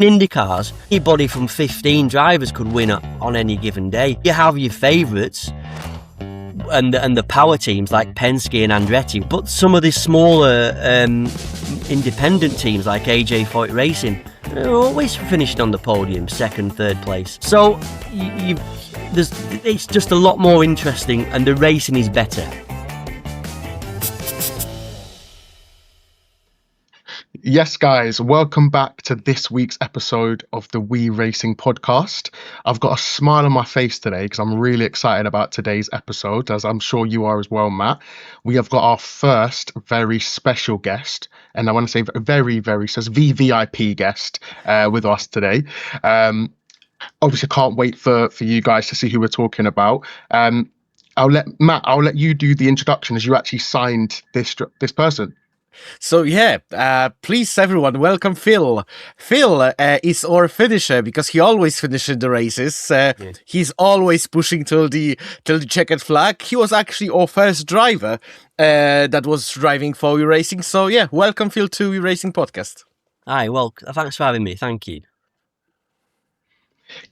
IndyCars, anybody from 15 drivers could win on any given day. You have your favourites and the power teams like Penske and Andretti, but some of the smaller independent teams like AJ40 Racing are always finishing on the podium, second, third place. So it's just a lot more interesting, and the racing is better. Yes, guys, welcome back to this week's episode of the We Racing podcast. I've got a smile on my face today because I'm really excited about today's episode, as I'm sure you are as well, Matt. We have got our first very special guest, and I want to say very, says VVIP guest with us today. Obviously, can't wait for you guys to see who we're talking about. I'll let you do the introduction, as you actually signed this person. So please everyone, welcome Phil. Phil is our finisher because he always finishes the races. He's always pushing till the checkered flag. He was actually our first driver that was driving for We Racing. So welcome Phil to We Racing podcast. Hi, well, thanks for having me. Thank you.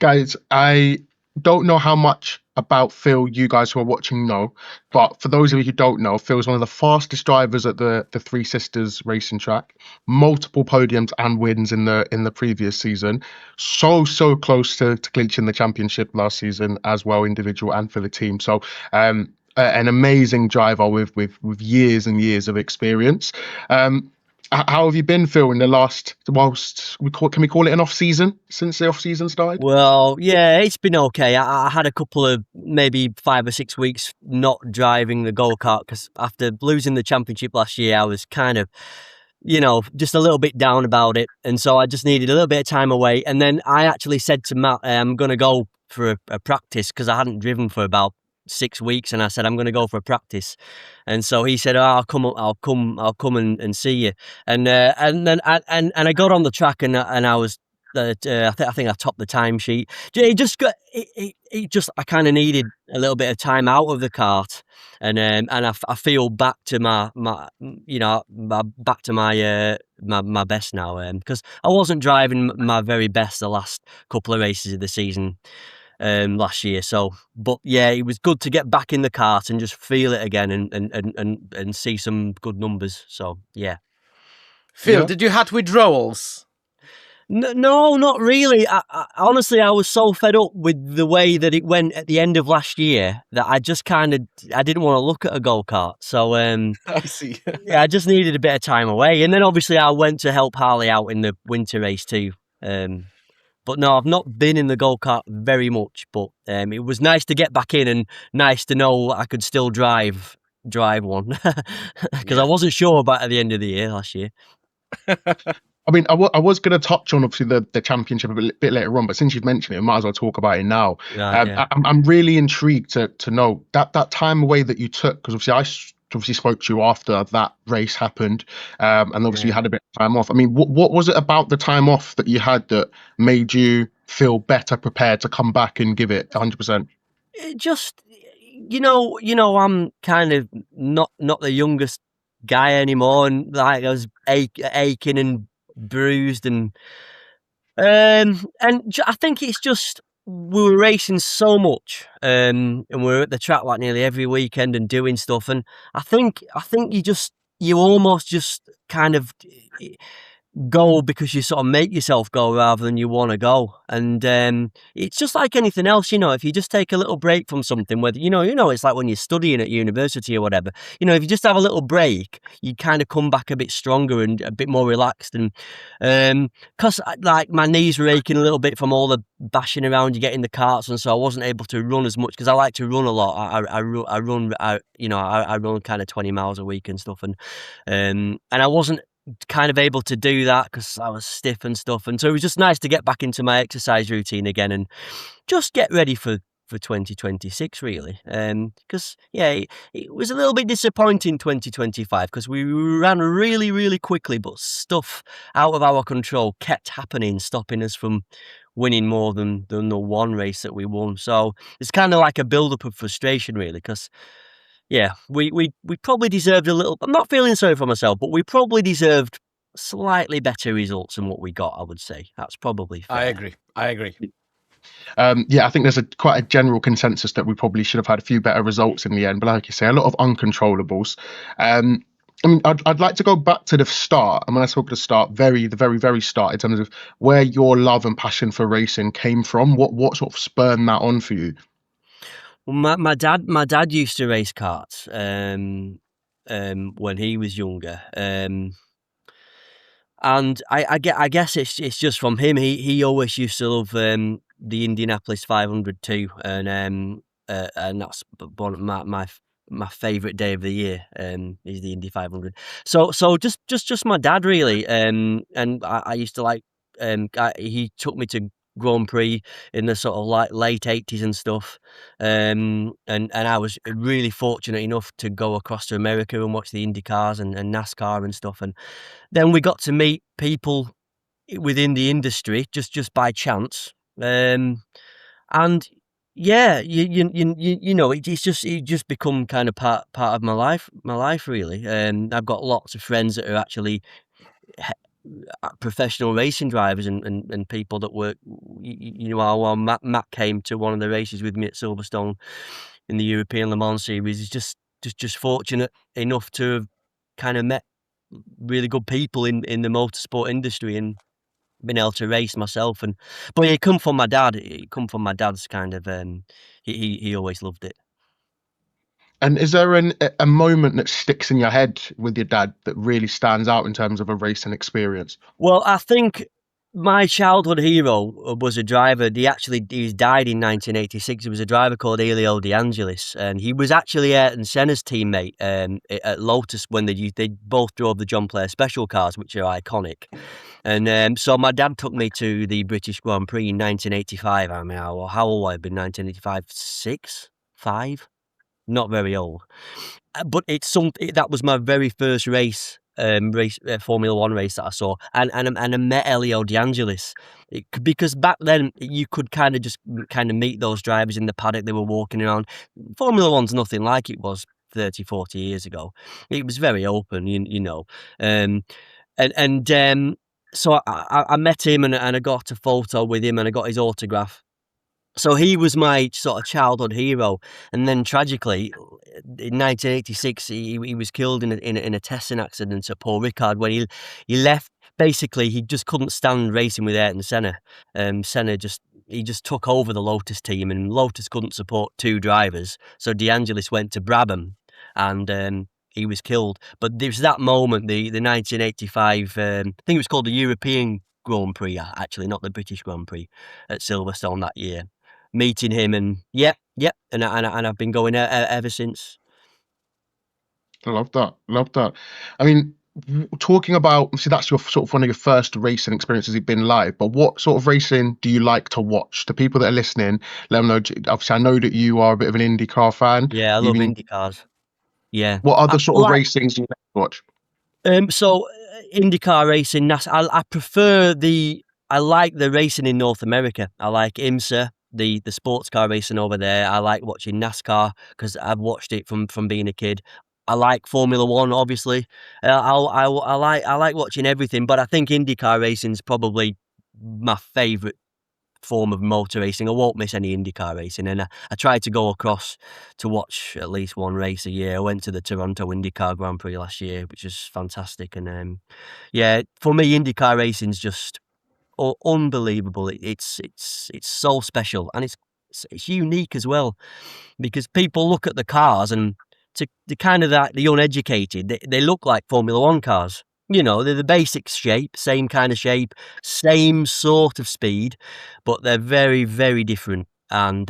Guys, I don't know how much about Phil you guys who are watching know, but for those of you who don't know, Phil's one of the fastest drivers at the Three Sisters racing track, multiple podiums and wins in the previous season, so close to clinching the championship last season as well, individual and for the team. So an amazing driver with years and years of experience. How have you been, Phil, in the last, can we call it an off-season, since the off-season started? Well, yeah, it's been okay. I had a couple of maybe 5 or 6 weeks not driving the go-kart because after losing the championship last year, I was kind of, just a little bit down about it. And so I just needed a little bit of time away. And then I actually said to Matt, I'm going to go for a practice because I hadn't driven for about 6 weeks, and I said I'm going to go for a practice, and so he said, I'll come and see you, and then I got on the track, and I was I think I topped the timesheet. It just I kind of needed a little bit of time out of the kart, and I feel back to my best now, because I wasn't driving my very best the last couple of races of the season last year. So, but yeah, it was good to get back in the kart and just feel it again and see some good numbers. So yeah. Phil, did you have withdrawals? No, not really. I honestly, I was so fed up with the way that it went at the end of last year that I just I didn't want to look at a go-kart. So I see. Yeah, I just needed a bit of time away, and then obviously I went to help Harley out in the winter race too. But no, I've not been in the go-kart very much, but it was nice to get back in and nice to know I could still drive one because I wasn't sure about at the end of the year last year. I mean, I was going to touch on obviously the championship a bit later on, but since you've mentioned it, I might as well talk about it now. Yeah. I'm really intrigued to know that time away that you took, because obviously spoke to you after that race happened, and obviously you had a bit of time off. I mean, what was it about the time off that you had that made you feel better prepared to come back and give it 100%? It just, I'm kind of not the youngest guy anymore, and like I was aching and bruised, and I think it's just we were racing so much, and we were at the track like nearly every weekend and doing stuff, and I think you almost just kind of go because you sort of make yourself go rather than you want to go, and it's just like anything else, if you just take a little break from something, whether it's like when you're studying at university or whatever, if you just have a little break, you kind of come back a bit stronger and a bit more relaxed, and because like my knees were aching a little bit from all the bashing around you get in the karts, and so I wasn't able to run as much because I like to run a lot. I run kind of 20 miles a week and stuff, and I wasn't kind of able to do that because I was stiff and stuff, and so it was just nice to get back into my exercise routine again and just get ready for 2026 really, because it was a little bit disappointing 2025 because we ran really, really quickly, but stuff out of our control kept happening, stopping us from winning more than the one race that we won. So it's kind of like a build-up of frustration really, because we probably deserved a little. I'm not feeling sorry for myself, but we probably deserved slightly better results than what we got. I would say that's probably fair. I agree. Yeah, I think there's quite a general consensus that we probably should have had a few better results in the end. But like you say, a lot of uncontrollables. I mean, I'd like to go back to the start. And when I talk the start, the very, very start, in terms of where your love and passion for racing came from. What sort of spurred that on for you? Well, my dad used to race karts when he was younger. And I guess it's just from him. He always used to love the Indianapolis 500 too, and that's one of my favorite day of the year. Is the Indy 500. So just my dad really. And I used to like. He took me to Grand Prix in the sort of like late 80s and stuff. And I was really fortunate enough to go across to America and watch the Indy cars and NASCAR and stuff. And then we got to meet people within the industry just by chance. And yeah, you know, it's just become kind of part of my life really. I've got lots of friends that are actually professional racing drivers and people that work. You know, while Matt came to one of the races with me at Silverstone in the European Le Mans series, is just fortunate enough to have kind of met really good people in the motorsport industry and been able to race myself. But it come from my dad. It come from my dad's kind of he always loved it. And is there a moment that sticks in your head with your dad that really stands out in terms of a racing experience? Well, I think my childhood hero was a driver. He's died in 1986. He was a driver called Elio De Angelis, and he was actually Ayrton Senna's teammate at Lotus when they both drove the John Player Special cars, which are iconic. And so my dad took me to the British Grand Prix in 1985. I mean, how old I've been? 1985, 6, 5, not very old. But that was my very first Formula One race that I saw, and I met Elio De Angelis, because back then you could kind of meet those drivers in the paddock. They were walking around. Formula One's nothing like it was 30, 40 years ago. It was very open, you know. And so I met him and I got a photo with him and I got his autograph. So he was my sort of childhood hero, and then tragically, in 1986, he was killed in a testing accident at Paul Ricard when he left. Basically, he just couldn't stand racing with Ayrton Senna. Senna just took over the Lotus team, and Lotus couldn't support two drivers, so De Angelis went to Brabham, and he was killed. But there's that moment, the 1985, I think it was called the European Grand Prix, actually, not the British Grand Prix, at Silverstone that year. Meeting him and and I've been going ever since. I love that. Love that. I mean, talking about, see, that's your sort of one of your first racing experiences you've been live, but what sort of racing do you like to watch? The people that are listening, let them know. Obviously, I know that you are a bit of an IndyCar fan. Yeah, I love Indy cars. Yeah. What other sort of racings do you like to watch? So IndyCar racing, I prefer I like the racing in North America. I like IMSA, the sports car racing over there. I like watching NASCAR because I've watched it from being a kid. I like Formula One, obviously. I like watching everything, but I think IndyCar racing is probably my favourite form of motor racing. I won't miss any IndyCar racing, and I try to go across to watch at least one race a year. I went to the Toronto IndyCar Grand Prix last year, which was fantastic. And yeah, for me, IndyCar racing's just unbelievable. It's so special, and it's unique as well, because people look at the cars and to kind of the uneducated, they look like Formula One cars. You know, they're the basic shape, same kind of shape, same sort of speed, but they're very, very different. And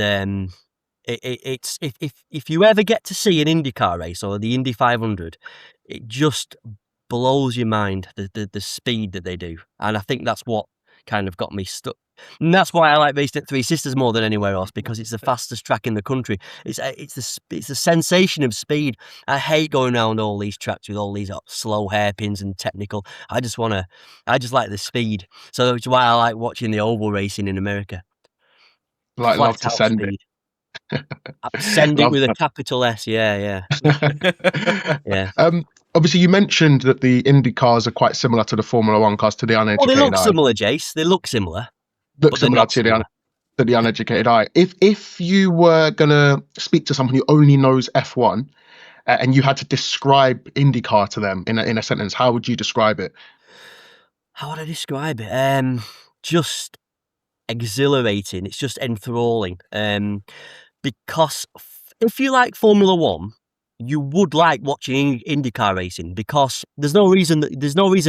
it's if you ever get to see an IndyCar race or the Indy 500, it just blows your mind, the speed that they do. And I think that's what kind of got me stuck. And that's why I like racing at Three Sisters more than anywhere else, because it's the fastest track in the country. It's the sensation of speed. I hate going around all these tracks with all these slow hairpins and technical. I just like the speed. So that's why I like watching the oval racing in America. Like, love Flat to out send speed. it. Send it Love with a that. capital S. Yeah, yeah. Obviously, you mentioned that the Indy cars are quite similar to the Formula One cars to the Well, they uneducated look eye. similar, Jace. They look similar, Look but they're similar not similar. to the uneducated eye. If you were gonna speak to someone who only knows F1 and you had to describe IndyCar to them in a sentence, how would you describe it? How would I describe it? Just exhilarating. It's just enthralling. Because if you like Formula One, you would like watching IndyCar racing because there's no reason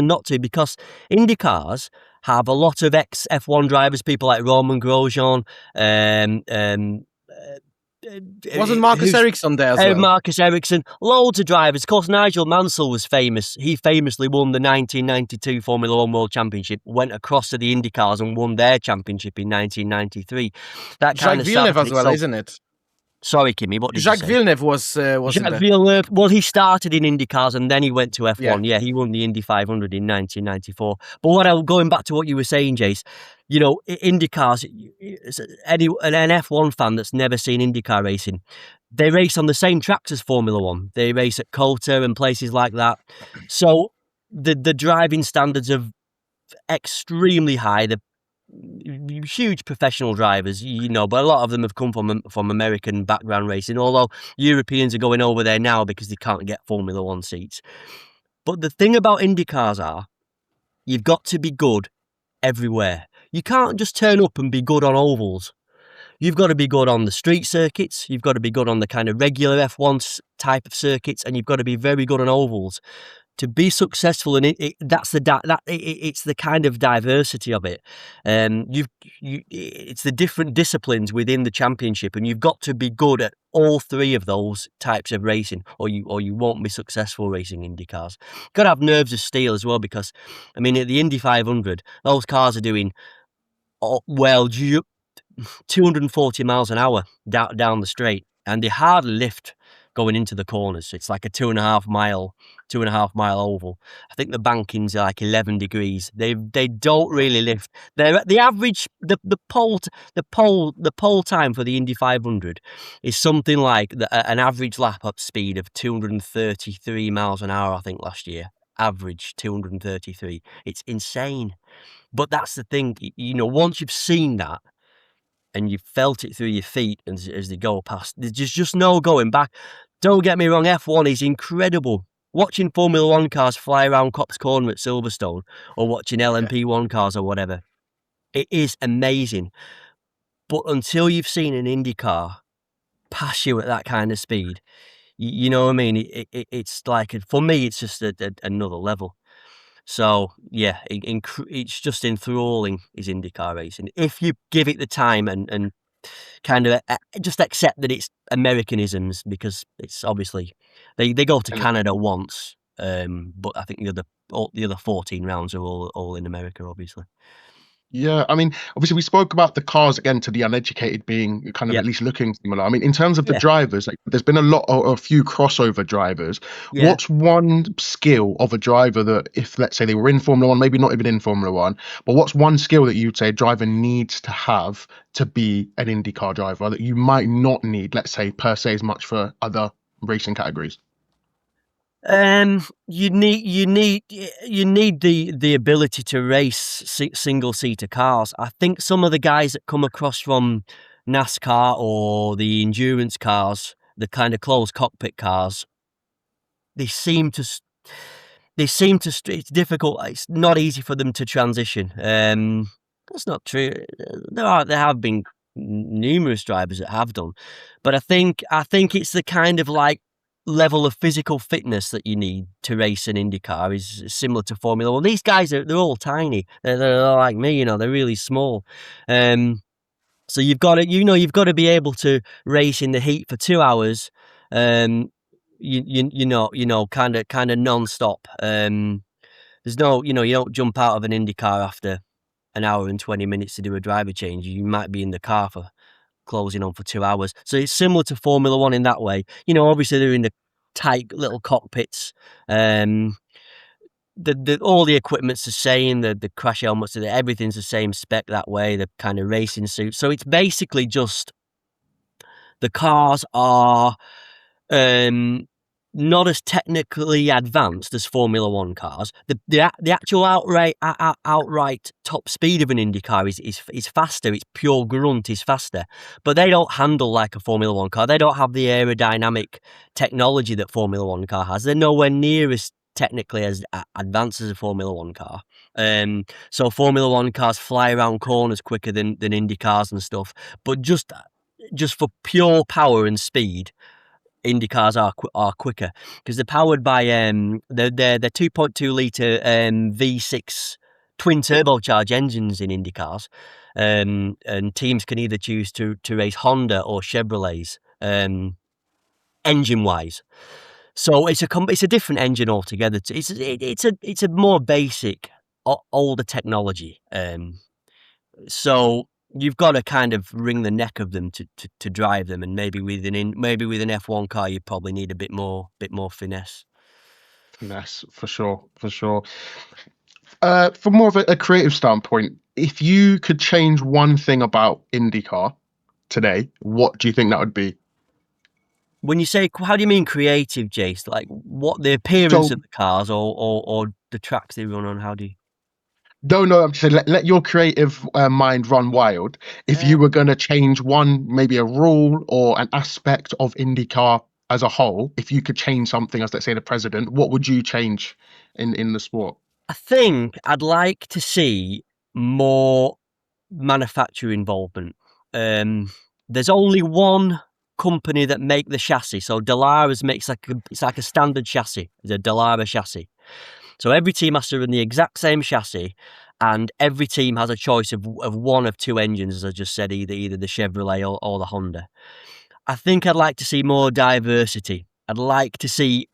not to, because IndyCars have a lot of ex F1 drivers, people like Roman Grosjean, Wasn't Marcus who's Ericsson there as well? Marcus Ericsson, loads of drivers. Of course, Nigel Mansell was famous. He famously won the 1992 Formula One World Championship, went across to the IndyCars and won their championship in 1993. That kind Jacques of Villeneuve started as it. well, So, isn't it? sorry, Kimmy, what did Jacques you say? Villeneuve was in Jacques there. Villeneuve, well, he started in IndyCars and then he went to F1. Yeah. Yeah, he won the Indy 500 in 1994. But going back to what you were saying, Jace, IndyCars, an F1 fan that's never seen IndyCar racing, they race on the same tracks as Formula One. They race at Kota and places like that. So the driving standards are extremely high. The huge professional drivers, but a lot of them have come from American background racing, although Europeans are going over there now because they can't get Formula One seats. But the thing about Indy cars you've got to be good everywhere. You can't just turn up and be good on ovals. You've got to be good on the street circuits, you've got to be good on the kind of regular F1 type of circuits, and you've got to be very good on ovals. To be successful, and it's the kind of diversity of it. It's the different disciplines within the championship, and you've got to be good at all three of those types of racing, or you won't be successful racing Indy cars. You've got to have nerves of steel as well, because at the Indy 500, those cars are doing 240 miles an hour down the straight, and they hardly lift going into the corners. It's like a 2.5 mile oval. I think the banking's like 11 degrees. They don't really lift. They're at the average. The pole time for the Indy 500 is something like an average lap up speed of 233 miles an hour. I think last year, average 233. It's insane. But that's the thing. Once you've seen that, and you've felt it through your feet as they go past, there's just no going back. Don't get me wrong, F1 is incredible. Watching Formula One cars fly around Cops Corner at Silverstone, or watching LMP1 cars or whatever, it is amazing. But until you've seen an Indy car pass you at that kind of speed, you know what I mean? It's like, for me, it's just another level. So yeah, it's just enthralling, is IndyCar racing, if you give it the time and kind of just accept that it's Americanisms, because it's obviously they go to Canada once, but I think the other 14 rounds are all in America, obviously. Yeah, obviously we spoke about the cars again to the uneducated being kind of Yep. at least looking similar. In terms of the Yeah. drivers, like there's been a few crossover drivers. Yeah. What's one skill of a driver that, if let's say they were in Formula One, maybe not even in Formula One, but what's one skill that you'd say a driver needs to have to be an IndyCar driver that you might not need, let's say, per se as much for other racing categories? You need the ability to race single seater cars. I think some of the guys that come across from NASCAR or the endurance cars, the kind of closed cockpit cars, they seem to. It's difficult. It's not easy for them to transition. That's not true. There have been numerous drivers that have done, but I think it's the kind of like level of physical fitness that you need to race an IndyCar is similar to Formula One. These guys they're all tiny. They're like me, they're really small. So you've got to be able to race in the heat for 2 hours. Kind of non-stop. There's no, you don't jump out of an Indy car after an hour and 20 minutes to do a driver change. You might be in the car for closing on for 2 hours. So it's similar to Formula One in that way. Obviously they're in the tight little cockpits. All the equipment's the same. The crash helmets, everything's the same spec that way. The kind of racing suits. So it's basically just The cars are not as technically advanced as Formula One cars. The actual outright top speed of an Indy car is faster. It's pure grunt is faster, but they don't handle like a Formula One car. They don't have the aerodynamic technology that Formula One car has. They're nowhere near as technically as advanced as a Formula One car. So Formula One cars fly around corners quicker than Indy cars and stuff. But just for pure power and speed, Indy cars are quicker because they're powered by they're 2.2 litre V6 twin turbocharged engines in Indy cars, and teams can either choose to race Honda or Chevrolets engine wise. So it's a different engine altogether. It's a more basic older technology. So you've got to kind of wring the neck of them to drive them, and maybe with an F1 car you probably need a bit more finesse. Finesse, for sure. From more of a creative standpoint, if you could change one thing about IndyCar today, what do you think that would be? When you say, how do you mean creative, Jace? Like what, the appearance So- of the cars or the tracks they run on? How do you? No, I'm just saying, let your creative mind run wild. If you were going to change maybe a rule or an aspect of IndyCar as a whole, if you could change something as, let's say, the president, what would you change in the sport? I think I'd like to see more manufacturer involvement. There's only one company that make the chassis. So Dallara makes it's like a standard chassis, the Dallara chassis. So every team has to run the exact same chassis, and every team has a choice of one of two engines, as I just said, either the Chevrolet or the Honda. I think I'd like to see more diversity. I'd like to see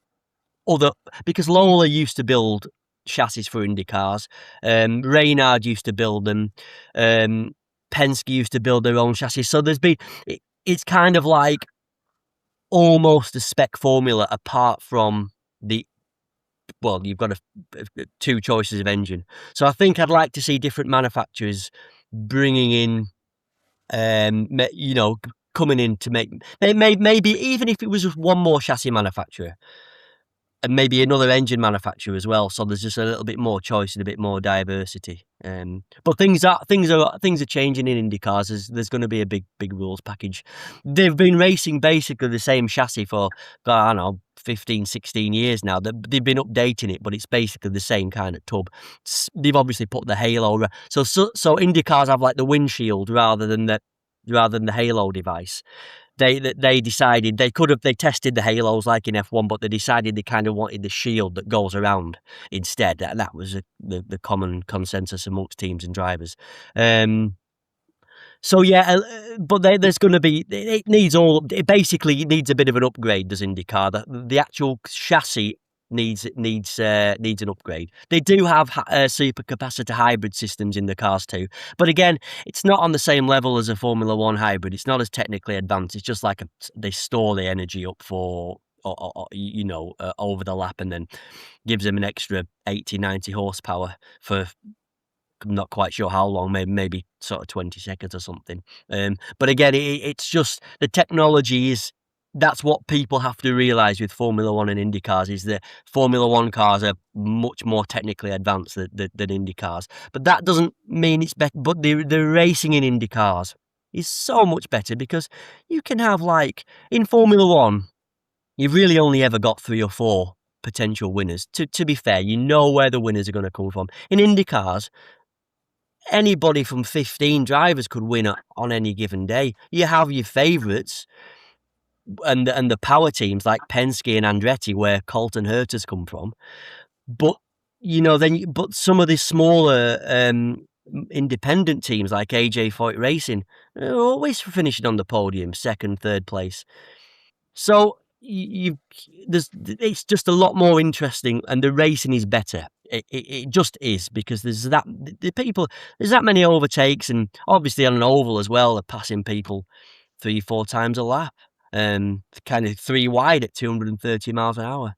because Lola used to build chassis for Indy cars. Reynard used to build them. Penske used to build their own chassis. So it's kind of like almost a spec formula apart from you've got two choices of engine. So I think I'd like to see different manufacturers bringing in, coming in to make, maybe even if it was just one more chassis manufacturer and maybe another engine manufacturer as well. So there's just a little bit more choice and a bit more diversity. But things are changing in Indy cars. There's going to be a big rules package. They've been racing basically the same chassis for I don't know 15, 16 years now. They've been updating it, but it's basically the same kind of tub. They've obviously put the halo. So Indy cars have like the windshield rather than the halo device. They decided they tested the halos like in F1, but they decided they kind of wanted the shield that goes around instead. That was the common consensus amongst teams and drivers. So yeah, but there's going to be it needs a bit of an upgrade. Does IndyCar the actual chassis needs an upgrade. They do have supercapacitor hybrid systems in the cars too, but again, it's not on the same level as a Formula One hybrid. It's not as technically advanced. It's just like they store the energy up for over the lap, and then gives them an extra 80-90 horsepower for I'm not quite sure how long, maybe sort of 20 seconds or something. But again, it's just the technology that's what people have to realise with Formula One and Indy cars is that Formula One cars are much more technically advanced than Indy cars. But that doesn't mean it's better. But the racing in Indy cars is so much better because you can have in Formula One, you've really only ever got 3 or 4 potential winners. To be fair, you know where the winners are going to come from. In Indy cars, anybody from 15 drivers could win on any given day. You have your favourites and the power teams like Penske and Andretti, where Colton Herta's come from. But but some of the smaller independent teams like AJ Foyt Racing are always finishing on the podium, 2nd, 3rd place. So it's just a lot more interesting, and the racing is better. It just is, because there's that many overtakes, and obviously on an oval as well, they're passing people 3-4 times a lap, kind of 3 wide at 230 miles an hour.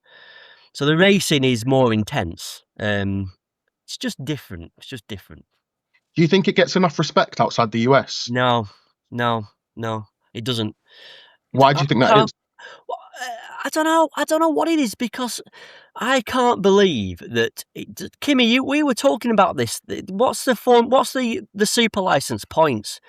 So the racing is more intense. It's just different. Do you think it gets enough respect outside the US? No, it doesn't. Why do I you think that can't. is? Well, I don't know. I don't know what it is because I can't believe that. Kimmy, we were talking about this. What's the form? What's the super license points?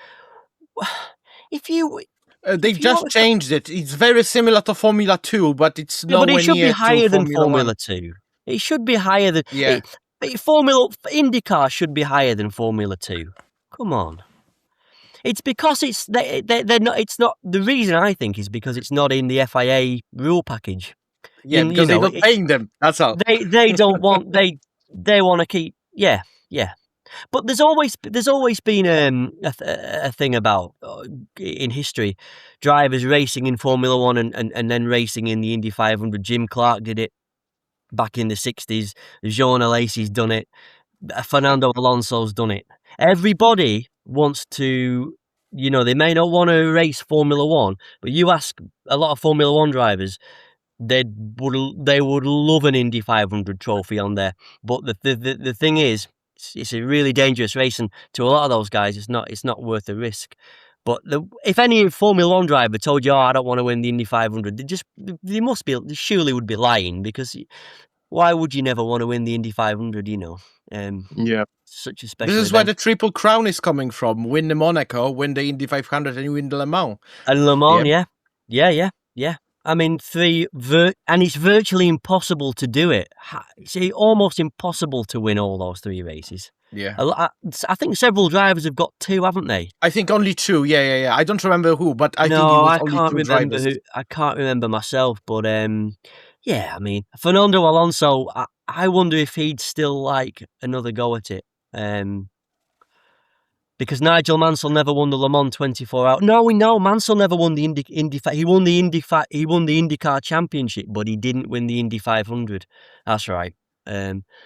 If you They if you just want to, changed it. It's very similar to Formula 2, but it's yeah, but it nowhere should be near to higher than Formula 1. Formula 2. It should be higher than Yeah. Formula IndyCar should be higher than Formula 2. Come on. It's because they're not. It's not the reason I think is because it's not in the FIA rule package. Yeah, You because they're know, not paying them. That's all. they don't want they want to keep yeah. But there's always been a thing about in history drivers racing in Formula One and then racing in the Indy 500. Jim Clark did it back in the 60s. Jean Alesi's done it. Fernando Alonso's done it. Everybody wants to, they may not want to race Formula One, but you ask a lot of Formula One drivers, they would love an Indy 500 trophy on there. But the thing is, it's a really dangerous race, and to a lot of those guys, it's not worth the risk. But if any Formula One driver told you, "Oh, I don't want to win the Indy 500," they surely would be lying, because why would you never want to win the Indy 500? Yeah. Such a This special is where event. the Triple Crown is coming from. Win the Monaco, win the Indy 500, and you win the Le Mans. And Le Mans, Yeah. yeah. I mean, and it's virtually impossible to do it. It's almost impossible to win all those 3 races. Yeah. I think several drivers have got 2, haven't they? I think only 2. Yeah. I don't remember who, but I think it No, was I only can't 2 remember drivers. who. I can't remember myself, but yeah. I mean, Fernando Alonso. I wonder if he'd still like another go at it. Because Nigel Mansell never won the Le Mans 24 hours. No, we know Mansell never won the Indy. He won the IndyCar Championship, but he didn't win the Indy 500. That's right.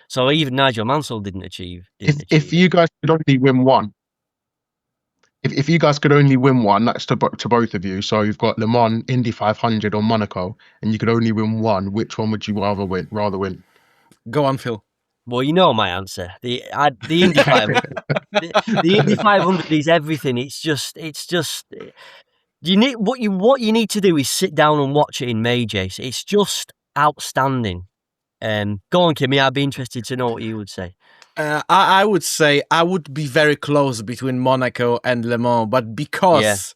So even Nigel Mansell didn't achieve. If you guys could only win one, if you guys could only win one, that's to both of you. So you've got Le Mans, Indy 500, or Monaco, and you could only win one. Which one would you rather win? Go on, Phil. Well, you know my answer. The Indy 500. the Indy 500 is everything. It's just. You need what you need to do is sit down and watch it in May, Jace. It's just outstanding. Go on, Kimmy. I'd be interested to know what you would say. I would say I would be very close between Monaco and Le Mans, but because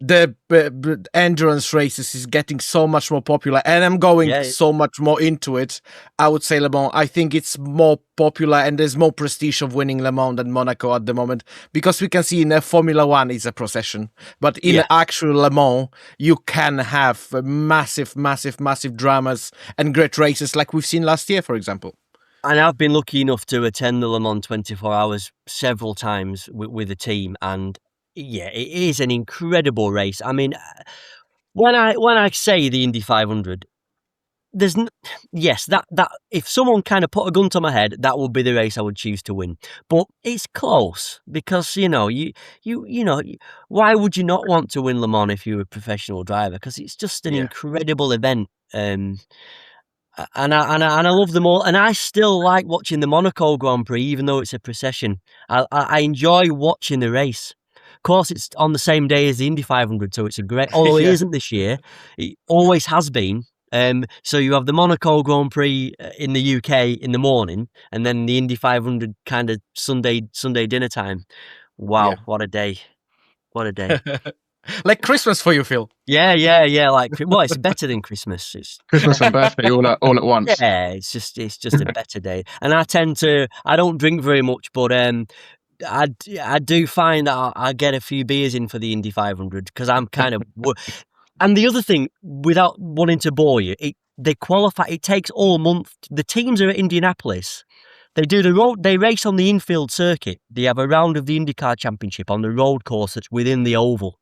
the endurance races is getting so much more popular, and I'm going so much more into it, I would say Le Mans. I think it's more popular and there's more prestige of winning Le Mans than Monaco at the moment, because we can see in Formula 1 it's a procession, but in actual Le Mans you can have massive dramas and great races like we've seen last year, for example. And I've been lucky enough to attend the Le Mans 24 hours several times with a team, and yeah, it is an incredible race. I mean, when I say the Indy 500, there's that if someone kind of put a gun to my head, that would be the race I would choose to win. But it's close, because you why would you not want to win Le Mans if you're a professional driver? Because it's just an incredible event. And I love them all, and I still like watching the Monaco Grand Prix, even though it's a procession. I enjoy watching the race. Of course, it's on the same day as the Indy 500, so it's a great. Although it isn't this year, it always has been. So you have the Monaco Grand Prix in the UK in the morning, and then the Indy 500 kind of Sunday dinner time. Wow, what a day! What a day! Like Christmas for you, Phil. Yeah. Like, well, it's better than Christmas. It's Christmas and birthday all at once. Yeah, it's just a better day. And I don't drink very much, but I do find that I get a few beers in for the Indy 500, because I'm kind of. And the other thing, without wanting to bore you, they qualify. It takes all month. The teams are at Indianapolis. They do they race on the infield circuit. They have a round of the IndyCar Championship on the road course that's within the oval.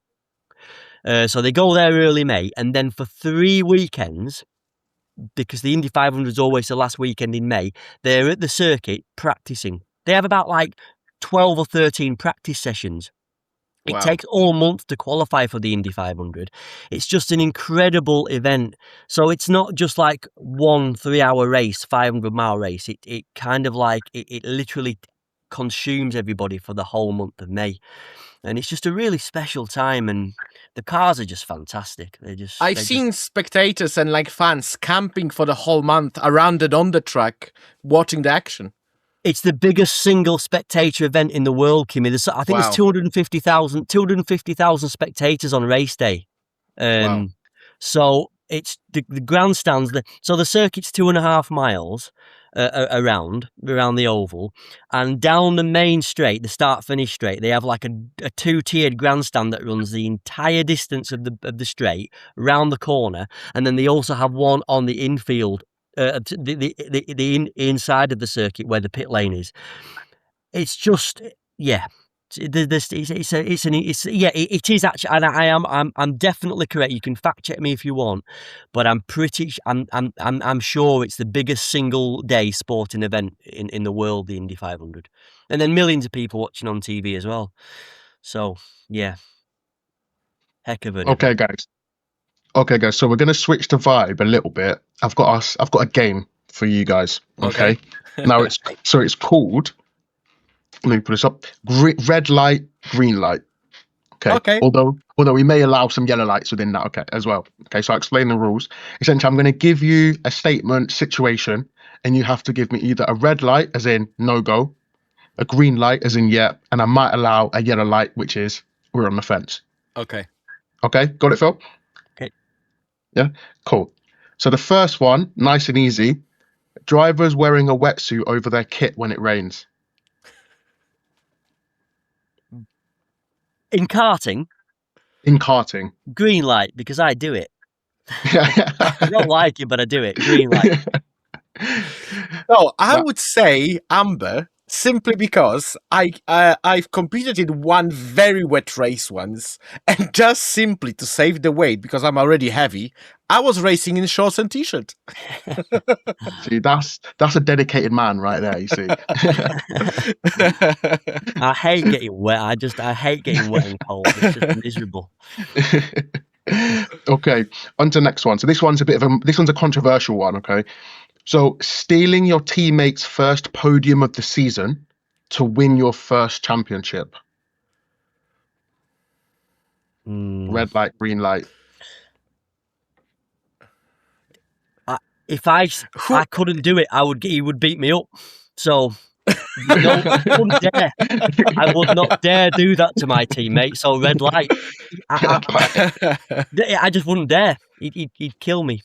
So they go there early May, and then for 3 weekends, because the Indy 500 is always the last weekend in May, they're at the circuit practicing. They have about 12 or 13 practice sessions. It takes all month to qualify for the Indy 500. It's just an incredible event. So it's not just like 1 3-hour race, 500-mile race. It kind of it literally consumes everybody for the whole month of May. And it's just a really special time, and the cars are just fantastic. I've seen spectators and like fans camping for the whole month around and on the track, watching the action. It's the biggest single spectator event in the world, Kimmy. I think there's 250,000 spectators on race day. Wow. So it's the grandstands. So the circuit's 2.5 miles around the oval, and down the main straight, the start-finish straight, they have like a 2-tiered grandstand that runs the entire distance of the straight round the corner, and then they also have one on the infield, the inside of the circuit where the pit lane is. It's just it is actually, and I'm definitely correct. You can fact check me if you want, but I'm sure it's the biggest single day sporting event in the world, the Indy 500, and then millions of people watching on TV as well. So yeah, heck of an Okay, event. guys. So we're gonna switch the vibe a little bit. I've got a game for you guys. Okay. Now it's called. Let me put this up. Red light, green light. Okay. Although we may allow some yellow lights within that. Okay, as well. Okay. So I'll explain the rules. Essentially, I'm going to give you a statement situation, and you have to give me either a red light, as in no go, a green light, as in yeah, and I might allow a yellow light, which is we're on the fence. Okay. Okay. Got it, Phil? Okay. Yeah. Cool. So the first one, nice and easy. Drivers wearing a wetsuit over their kit when it rains. In karting, green light, because I do it. I don't like it, but I do it. Green light. No, I would say amber, simply because I've competed in one very wet race once, and just simply to save the weight, because I'm already heavy, I was racing in shorts and t-shirt. See, that's a dedicated man right there, you see. I hate getting wet. I hate getting wet and cold. It's just miserable. Okay, on to the next one. So this one's a controversial one, okay? So stealing your teammate's first podium of the season to win your first championship. Red light, green light. If I couldn't do it, he would beat me up. So no, I would not dare do that to my teammate. So red light. I just wouldn't dare. He'd kill me.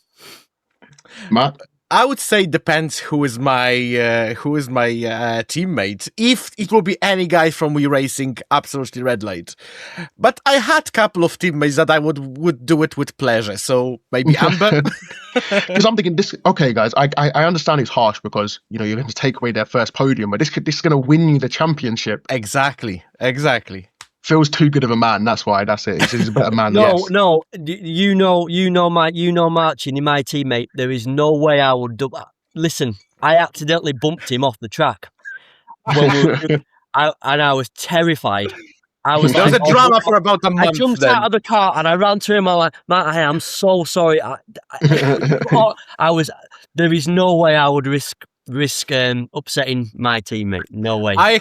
Matt? I would say depends who is my teammate. If it will be any guy from We Racing, absolutely red light. But I had a couple of teammates that I would do it with pleasure. So maybe amber. Because I'm thinking this. Okay, guys, I understand it's harsh because you're going to take away their first podium, but this is going to win you the championship. Exactly. Phil's too good of a man. That's why. That's it. He's a better man. No. You know, Marcin, my teammate. There is no way I would do that. Listen, I accidentally bumped him off the track. And I was terrified. There was a drama for about a month. I jumped out of the car and I ran to him. I'm like, Matt, I am so sorry. There is no way I would risk upsetting my teammate. No way. I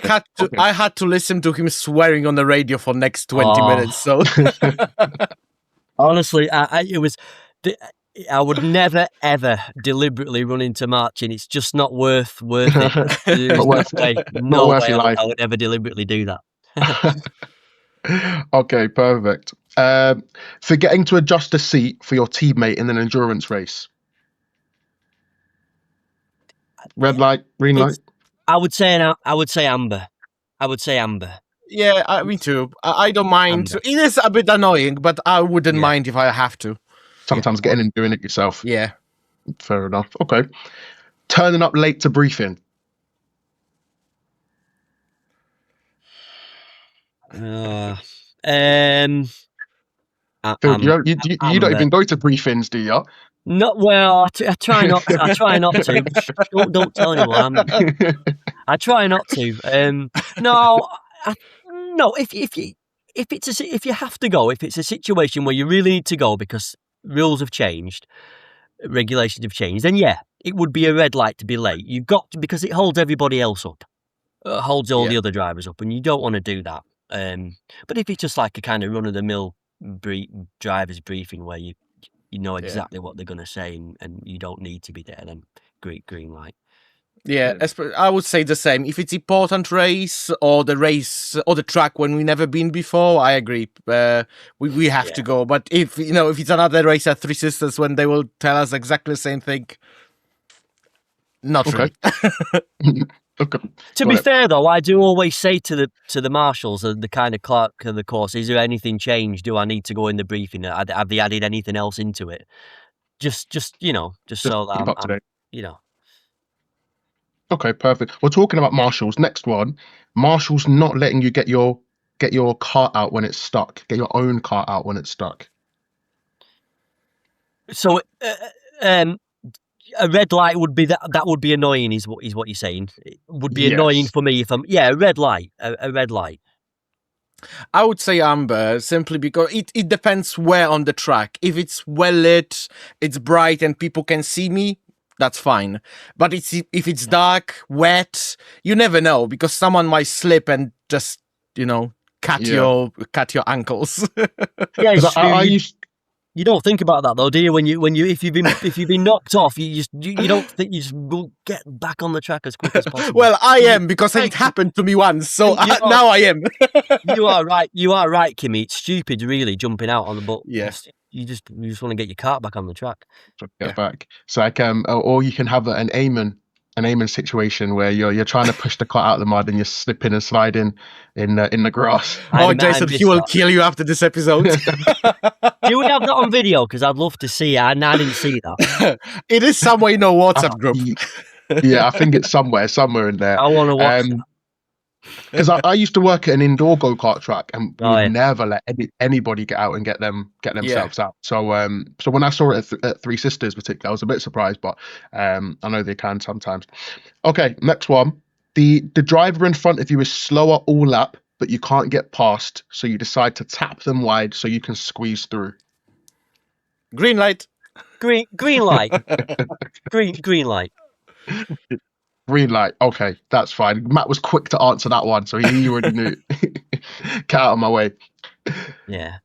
had to listen to him swearing on the radio for next 20 minutes. So honestly, I would never ever deliberately run into Marcin. It's just not worth it. No way I would ever deliberately do that. Okay, perfect. Forgetting to adjust a seat for your teammate in an endurance race. Red light, green light. I would say amber. Yeah, me too. I don't mind. Amber. It is a bit annoying, but I wouldn't mind if I have to. Sometimes getting and doing it yourself. Yeah. Fair enough. Okay. Turning up late to briefing. Phil, you don't even go to briefings, do you? Not well. I try not. I try not to. Don't tell anyone. I try not to. No. If you have to go, if it's a situation where you really need to go because rules have changed, regulations have changed, then yeah, it would be a red light to be late. You've got to, because it holds everybody else up. holds all the other drivers up, and you don't want to do that. But if it's just like a kind of run-of-the-mill driver's briefing where you know exactly what they're going to say and you don't need to be there, then green light. Yeah, I would say the same. If it's important race or the track when we never been before, I agree. We have to go. But if it's another race at Three Sisters when they will tell us exactly the same thing, not really. Okay. To be fair, though, I do always say to the marshals, the kind of clerk of the course, is there anything changed? Do I need to go in the briefing? Have they added anything else into it? Just so that keep up to date. Okay, perfect. We're talking about marshals. Next one, marshals not letting you get your cart out when it's stuck. Get your own cart out when it's stuck. So, a red light would be that would be annoying. Is what you're saying? It would be annoying for me if I'm a red light. A red light. I would say amber, simply because it depends where on the track. If it's well lit, it's bright, and people can see me, that's fine. But if it's dark, wet, you never know, because someone might slip and just cut your ankles. Yeah, it's true. You don't think about that though, do you? If you've been knocked off, you don't think you just will get back on the track as quick as possible. Well, I am, because it happened to me once, so now I am. You are right. You are right, Kimmy. It's stupid, really, jumping out on the boat. Yes. You just want to get your cart back on the track. Get back. It's like or you can have an Eamon situation where you're trying to push the cart out of the mud and you're slipping and sliding in the grass. Jason, he will kill you after this episode. You would have that on video, because I'd love to see it, and I didn't see that. It is somewhere in our WhatsApp group. Yeah, I think it's somewhere in there. I want to watch that. Because I used to work at an indoor go-kart track, and we would never let anybody get out and get themselves out. So when I saw it at Three Sisters particularly, I was a bit surprised, but I know they can sometimes. Okay, next one. The driver in front of you is slower all lap, but you can't get past, so you decide to tap them wide so you can squeeze through. Green light. Green light. Green light. Green light. Okay, that's fine. Matt was quick to answer that one, so he already knew. Get out of my way. Yeah.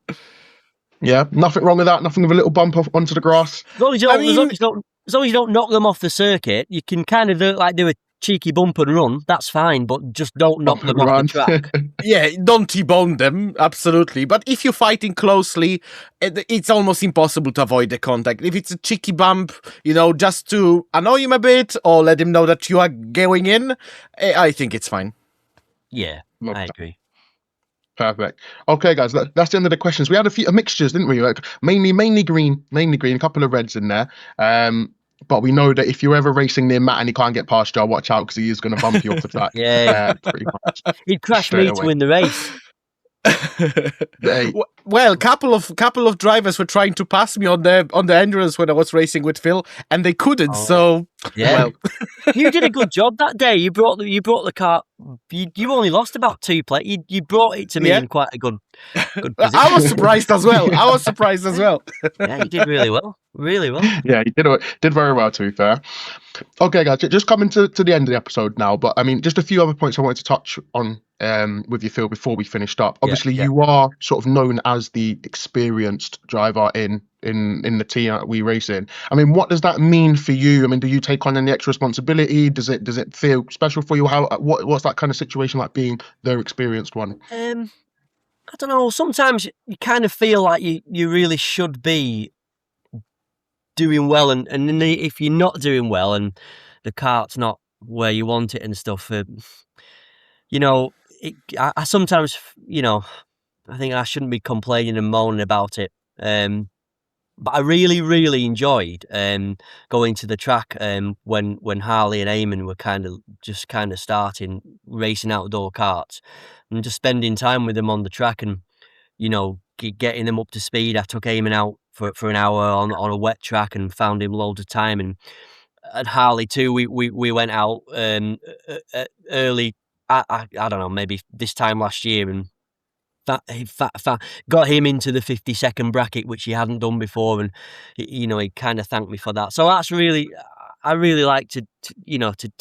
Yeah, nothing wrong with that. Nothing of a little bump off onto the grass. As long as you don't knock them off the circuit, you can kind of do a cheeky bump and run. That's fine, but just don't knock them off the track. Yeah, don't T-bone them, absolutely. But if you're fighting closely, it's almost impossible to avoid the contact. If it's a cheeky bump, just to annoy him a bit or let him know that you are going in, I think it's fine. Yeah, I agree. Perfect. Okay, guys, that's the end of the questions. We had a few mixtures, didn't we? Like mainly green, a couple of reds in there. But we know that if you're ever racing near Matt and he can't get past you, watch out, because he is going to bump you off the track. Yeah, pretty much. He'd crash me to win the race. Well, couple of drivers were trying to pass me on the endurance when I was racing with Phil, and they couldn't. So yeah, you did a good job that day. You brought the car. You only lost about 2 places. You brought it to me in quite a good position. I was surprised as well. Yeah, you did really well. Yeah, you did very well, to be fair. Okay, guys, just coming to the end of the episode now, but I mean, just a few other points I wanted to touch on with you, Phil, before we finished up. Obviously, you are sort of known as the experienced driver in the team that we race in. I mean, what does that mean for you? I mean, do you take on any extra responsibility? Does it feel special for you? What's that kind of situation like, being the experienced one? I don't know. Sometimes you kind of feel like you really should be doing well, and if you're not doing well and the cart's not where you want it and stuff, I sometimes, I think I shouldn't be complaining and moaning about it. But I really, really enjoyed going to the track when Harley and Eamon were kind of starting racing outdoor karts, and just spending time with them on the track and getting them up to speed. I took Eamon out for an hour on a wet track and found him loads of time, and Harley too. We went out early. I don't know, maybe this time last year, and got him into the 50-second bracket, which he hadn't done before, and he kind of thanked me for that. So that's I really like to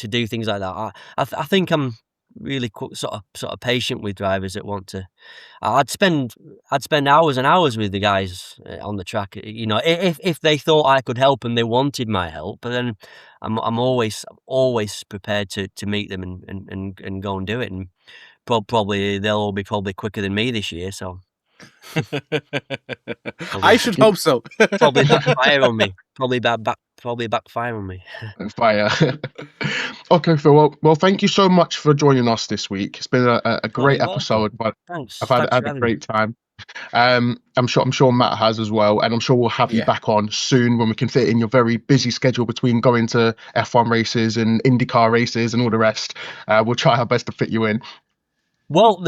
do things like that. I think I'm really sort of patient with drivers that want to. I'd spend hours and hours with the guys on the track. You know, if they thought I could help and they wanted my help, but then I'm always prepared to meet them and go and do it. And probably they'll all be quicker than me this year. So I should hope so. probably backfire on me. Probably backfire on me. Fire. Okay, Phil. Well, thank you so much for joining us this week. It's been a great episode, but Thanks. I've had a great time. I'm sure Matt has as well, and I'm sure we'll have you back on soon when we can fit in your very busy schedule between going to F1 races and IndyCar races and all the rest. We'll try our best to fit you in. Well,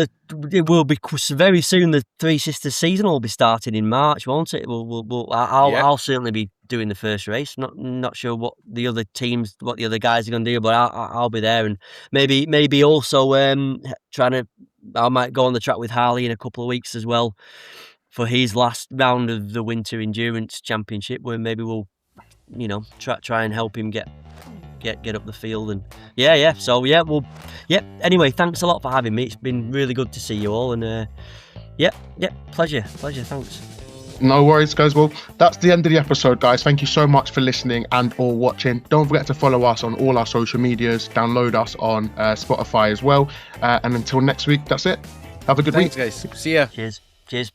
it will be very soon. The Three Sisters season will be starting in March, won't it? I'll certainly be doing the first race. Not sure what the other guys are going to do, but I'll be there, and maybe also I might go on the track with Harley in a couple of weeks as well for his last round of the Winter Endurance Championship, where maybe we'll try and help him get up the field. And anyway, thanks a lot for having me. It's been really good to see you all, and pleasure, thanks. No worries, guys. Well, that's the end of the episode, guys. Thank you so much for listening and or watching. Don't forget to follow us on all our social medias, download us on Spotify as well, and until next week, that's it. Have a good week. Thanks, guys. See ya. Cheers.